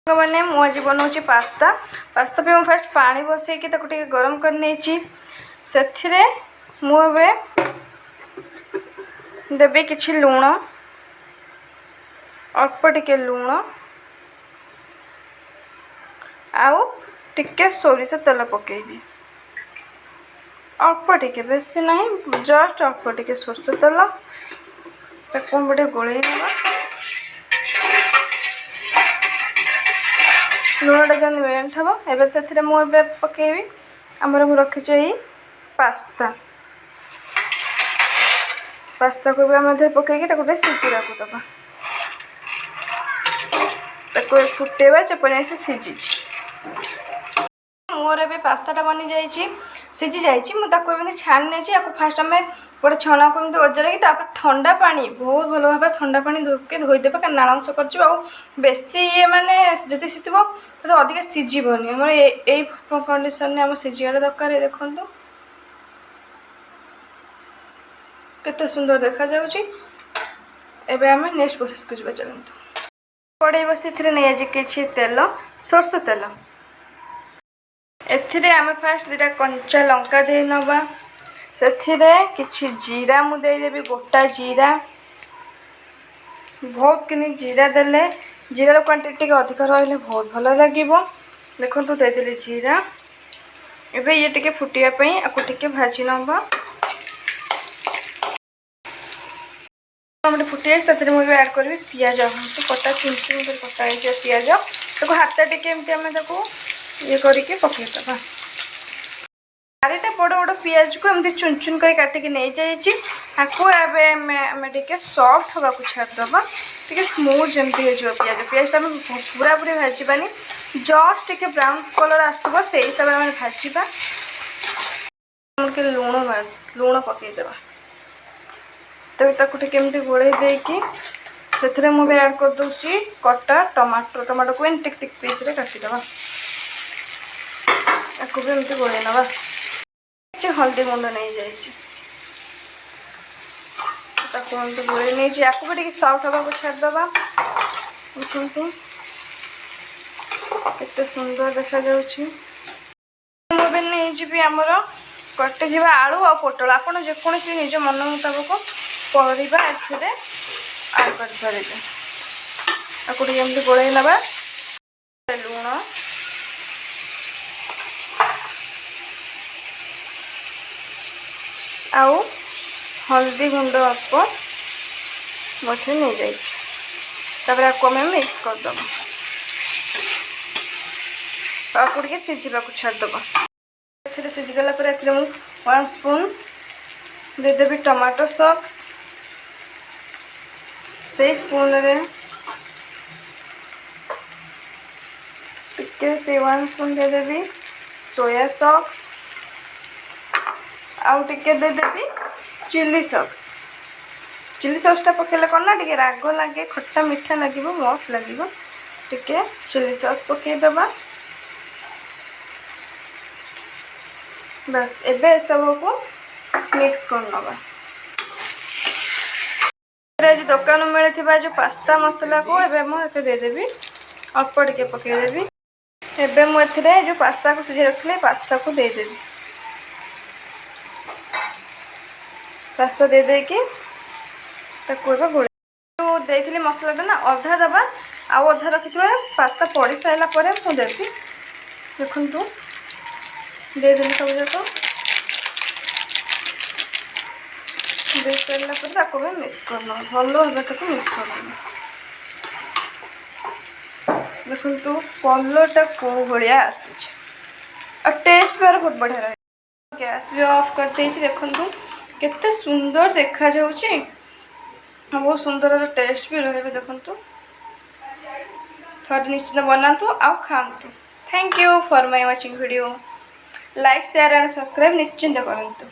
मैंने मुझे बनाऊँ पास्ता पास्ता पे मुझे फास्ट पानी बसई गरम कर मुझे देवी किछि लुण अल्प टिके लुण आउ टिके सोरिष तेल पकेबी अल्प टिके बेसी नहीं जस्ट अल्प टिके सोरिष तेल ताको गोटे गोलई ना लुणटा जब मेल्ट हम एवं से मुझे पकेबी आमर मुझे रखी पास्ता पास्ता को भी आम पकईकि सीझा दबा फुटेबा चपड़िया से सीझी मोर ए पास्ताटा बनी जाइए सीझी जाइए छाणी नहीं फास्ट आम गोटे छणा को ओजार कि ठंडा पानी बहुत भल भाव ठंडा पानी धोके धोईदे क्या नाल अंश कर बेसी ये मैंने जिते सीझब तो अधिक सीझबनी आम यही कंडीशन आम सीझा दरकार देखो केते सुंदर देखा जाउची। एबे आम नेक्स्ट प्रोसेस को जा चलतु कड़े बस नहीं आज कि तेल सोरष तेल एथिरे आम फास्ट दुटा कंचा लंका दे नवा से किछि जीरा मुदेदेवी गोटा जीरा बहुत कि जीरा देले जीरार क्वांटिटी अधिक रही बहुत भल लगे देखो देदेली जीरा एबे ये टिके फुटियापाई आपको टिके भाजी नवा फुटी मुझे ऐड करी पिज कटा चुन चुन कर कटा पिज हाथ टिके ये करके पकईदबा चारिटा बड़ बड़ पिज को एमती चुन चुन कर काटिकी नहीं जाइए सॉफ्ट होगा छाड़दबा टे स्मूथ जमी हो पिज पिजटा पूरा पूरी भाजबानी जस्ट टे ब्राउन कलर आसो से हिसाब से भाजवा लुण पकईदबा तक केमती गोड़े देकी से मुझे ऐड कर दूसरी कटा टमाटो टमाटो को टिक टिक पीस रे काटिदबा आपको भी एमती गोड़े नवा हल्दी गुंड नहीं जाइए गोड़े नहीं आपको भी सॉफ्ट होगा छाड़दबा देखो केते सुंदर देखा जाउछि मुझे नहीं जी आमर कटे जा आलू आ पोटल आपड़ जेकोसी निज मन मुताबक परिबा एथिरे ऐड कर पारिबे आपको एमती गोड़े नवा लुण आउ हल्दी गुंड अल्प मथे नहीं जाइए आपको आम मिक्स करदब आपको टे सीझा छाड़दब सीझीगला 1 स्पून देदेवी टमाटो सॉस से स्पून रे टिके से 1 स्पून देदेवी सोया सॉस आउ टिके देदेवी चिली सॉसटा पकेले कौन ना टे राग लगे खट्टा मीठा लगे मस्त लगे टिके चिली सॉस पकईदबा बस एबे सब को मिक्स करनबा दुकान मिलता जो पास्ता मसला को एबे मुझे देदेवी अल्प टिके पकईदेवी एबे मुझे जो पास्ता को सीझे रखी पास्ता को देदेवी पास्ता दे देकी गोड़े जो देती मसलाटा ना अधा दबा आउ अधा रखी पास्ता पड़ी सारापर मुझे देखु देदेली सब जाक दे सारापर भी मिक्स करना भल भाव मिक्स करना देखु कलरटा कौ भाया आसूँ और टेस्ट बार बहुत बढ़िया रहे गैस भी ऑफ कर देछि देखु केते सुंदर देखा जाउछि बहुत सुंदर टेस्ट भी रहे देखु थोड़े निश्चित बनातु आउ खातु thank you for my watching video like share and subscribe निश्चिंत करंतु।